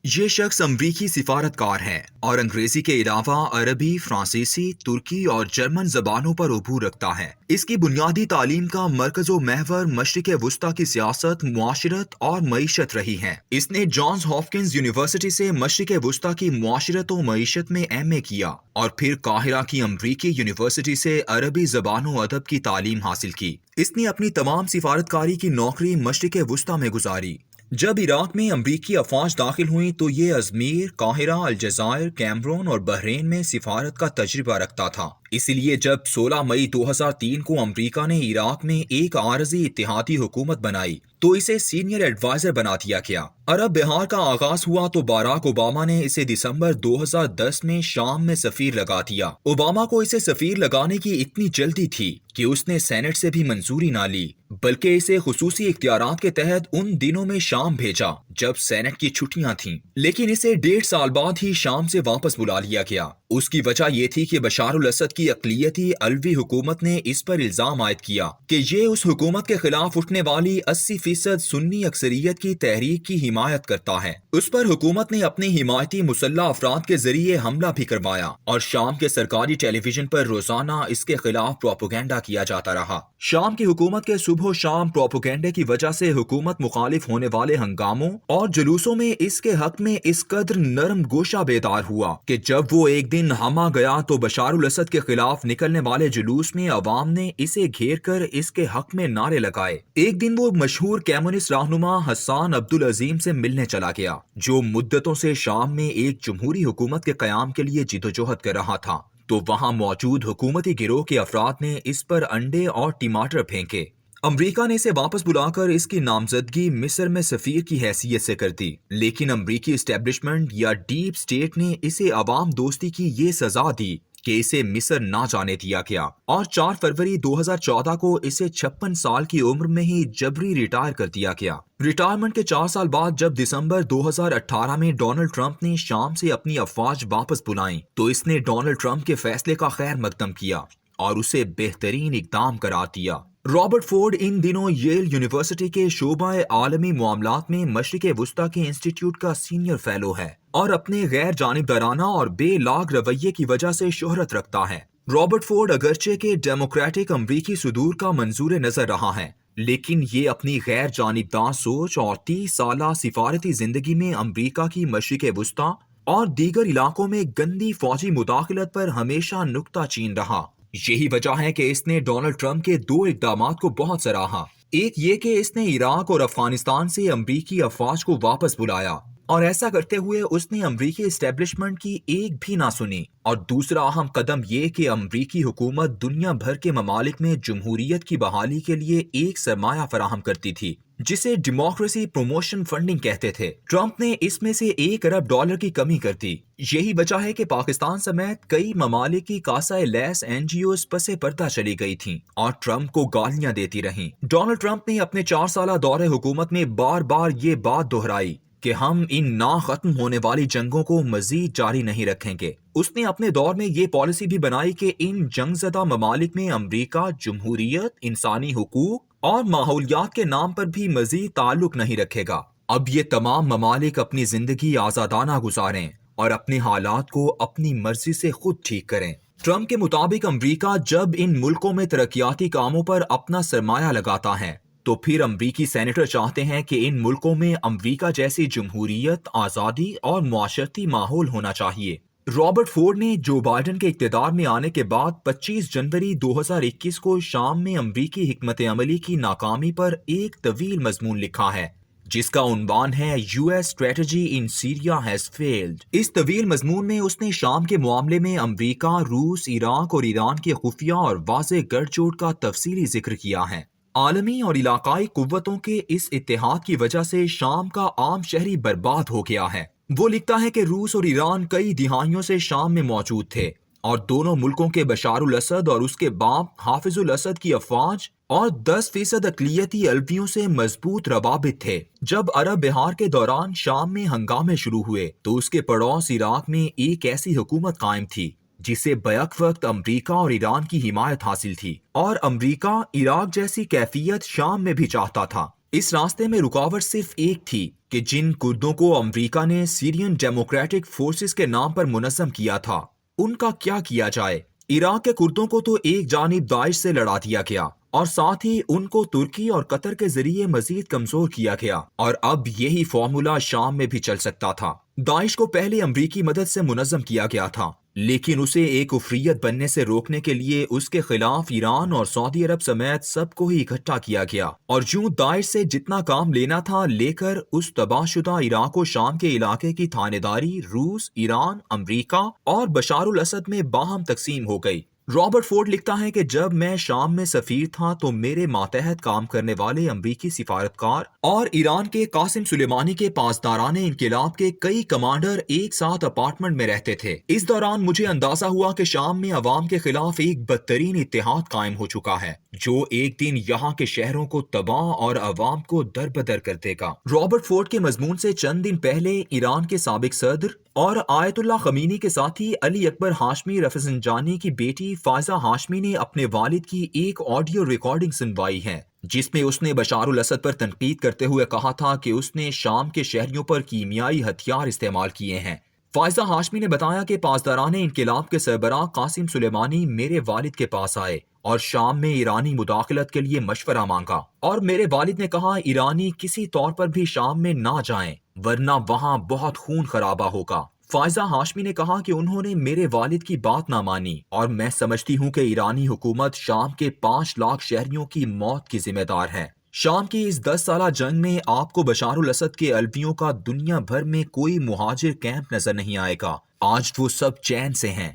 یہ شخص امریکی سفارتکار ہے اور انگریزی کے علاوہ عربی، فرانسیسی، ترکی اور جرمن زبانوں پر عبور رکھتا ہے۔ اس کی بنیادی تعلیم کا مرکز و محور مشرق وسطیٰ کی سیاست، معاشرت اور معیشت رہی ہے۔ اس نے جانز ہاپکنز یونیورسٹی سے مشرق وسطیٰ کی معاشرت و معیشت میں ایم اے کیا اور پھر قاہرہ کی امریکی یونیورسٹی سے عربی زبان و ادب کی تعلیم حاصل کی۔ اس نے اپنی تمام سفارتکاری کی نوکری مشرق وسطیٰ میں گزاری۔ جب عراق میں امریکی افواج داخل ہوئیں تو یہ ازمیر، قاہرہ، الجزائر، کیمرون اور بحرین میں سفارت کا تجربہ رکھتا تھا۔ اسی لیے جب 16 مئی 2003 کو امریکہ نے عراق میں ایک عارضی اتحادی حکومت بنائی تو اسے سینئر ایڈوائزر بنا دیا گیا۔ عرب بہار کا آغاز ہوا تو باراک اوباما نے اسے دسمبر 2010 میں شام میں سفیر لگا دیا۔ اوباما کو اسے سفیر لگانے کی اتنی جلدی تھی کہ اس نے سینٹ سے بھی منظوری نہ لی، بلکہ اسے خصوصی اختیارات کے تحت ان دنوں میں شام بھیجا جب سینٹ کی چھٹیاں تھیں، لیکن اسے 1.5 سال بعد ہی شام سے واپس بلا لیا گیا۔ اس کی وجہ یہ تھی کہ بشار الاسد کی اقلیتی علوی حکومت نے اس پر الزام عائد کیا کہ یہ اس حکومت کے خلاف اٹھنے والی 80% سنی اکثریت کی تحریک کی حمایت کرتا ہے۔ اس پر حکومت نے اپنے حمایتی مسلح افراد کے ذریعے حملہ بھی کروایا اور شام کے سرکاری ٹیلی ویژن پر روزانہ اس کے خلاف پروپیگنڈا کیا جاتا رہا۔ شام کی حکومت کے صبح و شام پروپیگنڈے کی وجہ سے حکومت مخالف ہونے والے ہنگاموں اور جلوسوں میں اس کے حق میں اس قدر نرم گوشہ بیدار ہوا کہ جب وہ ایک دن ہما گیا تو بشار الاسد کے خلاف نکلنے والے جلوس میں عوام نے اسے گھیر کر اس کے حق میں نعرے لگائے۔ ایک دن وہ مشہور کمیونسٹ رہنما حسان عبدالعظیم سے ملنے چلا گیا جو مدتوں سے شام میں ایک جمہوری حکومت کے قیام کے لیے جدوجہد کر رہا تھا، تو وہاں موجود حکومتی گروہ کے افراد نے اس پر انڈے اور ٹماٹر پھینکے۔ امریکہ نے اسے واپس بلا کر اس کی نامزدگی مصر میں سفیر کی حیثیت سے کر دی، لیکن امریکی اسٹیبلشمنٹ یا ڈیپ سٹیٹ نے اسے عوام دوستی کی یہ سزا دی کہ اسے مصر نہ جانے دیا گیا اور 4 فروری 2014 کو اسے 56 سال کی عمر میں ہی جبری ریٹائر کر دیا گیا۔ ریٹائرمنٹ کے 4 سال بعد جب دسمبر 2018 میں ڈونلڈ ٹرمپ نے شام سے اپنی افواج واپس بلائیں تو اس نے ڈونلڈ ٹرمپ کے فیصلے کا خیر مقدم کیا اور اسے بہترین اقدام قرار دیا۔ رابرٹ فورڈ ان دنوں ییل یونیورسٹی کے شعبہ عالمی معاملات میں مشرق وسطیٰ کے انسٹیٹیوٹ کا سینئر فیلو ہے اور اپنے غیر جانبدارانہ اور بے لاگ رویے کی وجہ سے شہرت رکھتا ہے۔ رابرٹ فورڈ اگرچہ کہ ڈیموکریٹک امریکی صدور کا منظور نظر رہا ہے، لیکن یہ اپنی غیر جانبدار سوچ اور 30 سالہ سفارتی زندگی میں امریکہ کی مشرق وسطیٰ اور دیگر علاقوں میں گندی فوجی مداخلت پر ہمیشہ نکتہ چین رہا۔ یہی وجہ ہے کہ اس نے ڈونلڈ ٹرمپ کے 2 اقدامات کو بہت سراہا۔ ایک یہ کہ اس نے عراق اور افغانستان سے امریکی افواج کو واپس بلایا اور ایسا کرتے ہوئے اس نے امریکی اسٹیبلشمنٹ کی ایک بھی نہ سنی، اور دوسرا اہم قدم یہ کہ امریکی حکومت دنیا بھر کے ممالک میں جمہوریت کی بحالی کے لیے ایک سرمایہ فراہم کرتی تھی جسے ڈیموکریسی پروموشن فنڈنگ کہتے تھے۔ ٹرمپ نے اس میں سے $1 ارب کی کمی کر دی۔ یہی وجہ ہے کہ پاکستان سمیت کئی ممالک کی کاسہ لیس NGOs پسے پردہ چلی گئی تھیں اور ٹرمپ کو گالیاں دیتی رہیں۔ ڈونلڈ ٹرمپ نے اپنے 4 سالہ دور حکومت میں بار بار یہ بات دہرائی کہ ہم ان نہ ختم ہونے والی جنگوں کو مزید جاری نہیں رکھیں گے۔ اس نے اپنے دور میں یہ پالیسی بھی بنائی کہ ان جنگ زدہ ممالک میں امریکہ جمہوریت، انسانی حقوق اور ماحولیات کے نام پر بھی مزید تعلق نہیں رکھے گا۔ اب یہ تمام ممالک اپنی زندگی آزادانہ گزاریں اور اپنے حالات کو اپنی مرضی سے خود ٹھیک کریں۔ ٹرمپ کے مطابق امریکہ جب ان ملکوں میں ترقیاتی کاموں پر اپنا سرمایہ لگاتا ہے تو پھر امریکی سینیٹر چاہتے ہیں کہ ان ملکوں میں امریکہ جیسی جمہوریت، آزادی اور معاشرتی ماحول ہونا چاہیے۔ رابرٹ فورڈ نے جو بائیڈن کے اقتدار میں آنے کے بعد 25 جنوری 2021 کو شام میں امریکی حکمت عملی کی ناکامی پر ایک طویل مضمون لکھا ہے جس کا عنوان ہے US Strategy in Syria has failed۔ اس طویل مضمون میں اس نے شام کے معاملے میں امریکہ، روس، عراق اور ایران کے خفیہ اور واضح گٹھ جوڑ کا تفصیلی ذکر کیا ہے۔ عالمی اور علاقائی قوتوں کے اس اتحاد کی وجہ سے شام کا عام شہری برباد ہو گیا ہے۔ وہ لکھتا ہے کہ روس اور ایران کئی دہائیوں سے شام میں موجود تھے اور دونوں ملکوں کے بشار الاسد اور اس کے باپ حافظ الاسد کی افواج اور 10% اقلیتی علویوں سے مضبوط روابط تھے۔ جب عرب بہار کے دوران شام میں ہنگامے شروع ہوئے تو اس کے پڑوس عراق میں ایک ایسی حکومت قائم تھی جسے بیک وقت امریکہ اور ایران کی حمایت حاصل تھی، اور امریکہ عراق جیسی کیفیت شام میں بھی چاہتا تھا۔ اس راستے میں رکاوٹ صرف ایک تھی کہ جن کردوں کو امریکہ نے سیرین ڈیموکریٹک فورسز کے نام پر منظم کیا تھا ان کا کیا کیا جائے۔ عراق کے کردوں کو تو ایک جانب داعش سے لڑا دیا گیا اور ساتھ ہی ان کو ترکی اور قطر کے ذریعے مزید کمزور کیا گیا، اور اب یہی فارمولا شام میں بھی چل سکتا تھا۔ داعش کو پہلے امریکی مدد سے منظم کیا گیا تھا، لیکن اسے ایک افریت بننے سے روکنے کے لیے اس کے خلاف ایران اور سعودی عرب سمیت سب کو ہی اکٹھا کیا گیا، اور یوں داعش سے جتنا کام لینا تھا لے کر اس تباہ شدہ عراق و شام کے علاقے کی تھانیداری روس، ایران، امریکہ اور بشار الاسد میں باہم تقسیم ہو گئی۔ رابرٹ فورڈ لکھتا ہے کہ جب میں شام میں سفیر تھا تو میرے ماتحت کام کرنے والے امریکی سفارتکار اور ایران کے قاسم سلیمانی کے پاسداران انقلاب کے کئی کمانڈر ایک ساتھ اپارٹمنٹ میں رہتے تھے۔ اس دوران مجھے اندازہ ہوا کہ شام میں عوام کے خلاف ایک بدترین اتحاد قائم ہو چکا ہے جو ایک دن یہاں کے شہروں کو تباہ اور عوام کو دربدر کر دے گا۔ رابرٹ فورڈ کے مضمون سے چند دن پہلے ایران کے سابق صدر اور آیت اللہ خمینی کے ساتھی علی اکبر ہاشمی رفسنجانی کی بیٹی فائزہ ہاشمی نے اپنے والد کی ایک آڈیو ریکارڈنگ سنوائی ہے جس میں اس نے بشار الاسد پر تنقید کرتے ہوئے کہا تھا کہ اس نے شام کے شہریوں پر کیمیائی ہتھیار استعمال کیے ہیں۔ فائزہ ہاشمی نے بتایا کہ پاسداران انقلاب کے سربراہ قاسم سلیمانی میرے والد کے پاس آئے اور شام میں ایرانی مداخلت کے لیے مشورہ مانگا، اور میرے والد نے کہا ایرانی کسی طور پر بھی شام میں نہ جائیں ورنہ وہاں بہت خون خرابہ ہوگا۔ فائزہ ہاشمی نے کہا کہ انہوں نے میرے والد کی بات نہ مانی، اور میں سمجھتی ہوں کہ ایرانی حکومت شام کے 5 لاکھ شہریوں کی موت کی ذمہ دار ہے۔ شام کی اس 10 سالہ جنگ میں آپ کو بشار الاسد کے الویوں کا دنیا بھر میں کوئی مہاجر کیمپ نظر نہیں آئے گا۔ آج وہ سب چین سے ہیں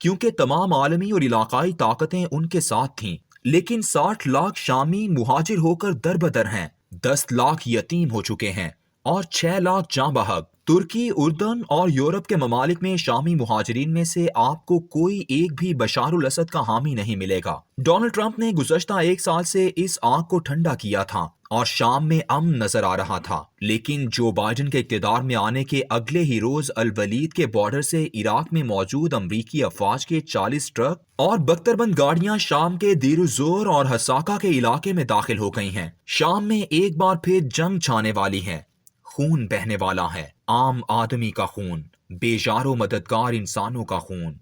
کیونکہ تمام عالمی اور علاقائی طاقتیں ان کے ساتھ تھیں، لیکن 60 لاکھ شامی مہاجر ہو کر دربدر ہیں، 10 لاکھ یتیم ہو چکے ہیں اور 6 لاکھ جاں بحق۔ ترکی، اردن اور یورپ کے ممالک میں شامی مہاجرین میں سے آپ کو کوئی ایک بھی بشار الاسد کا حامی نہیں ملے گا۔ ڈونلڈ ٹرمپ نے گزشتہ 1 سال سے اس آگ کو ٹھنڈا کیا تھا اور شام میں امن نظر آ رہا تھا، لیکن جو بائیڈن کے اقتدار میں آنے کے اگلے ہی روز الولید کے بارڈر سے عراق میں موجود امریکی افواج کے 40 ٹرک اور بختربند گاڑیاں شام کے دیر الزور اور حساکہ کے علاقے میں داخل ہو گئی ہیں۔ شام میں ایک بار پھر جنگ چھانے والی ہے، خون بہنے والا ہے، عام آدمی کا خون، بے یار و مددگار انسانوں کا خون۔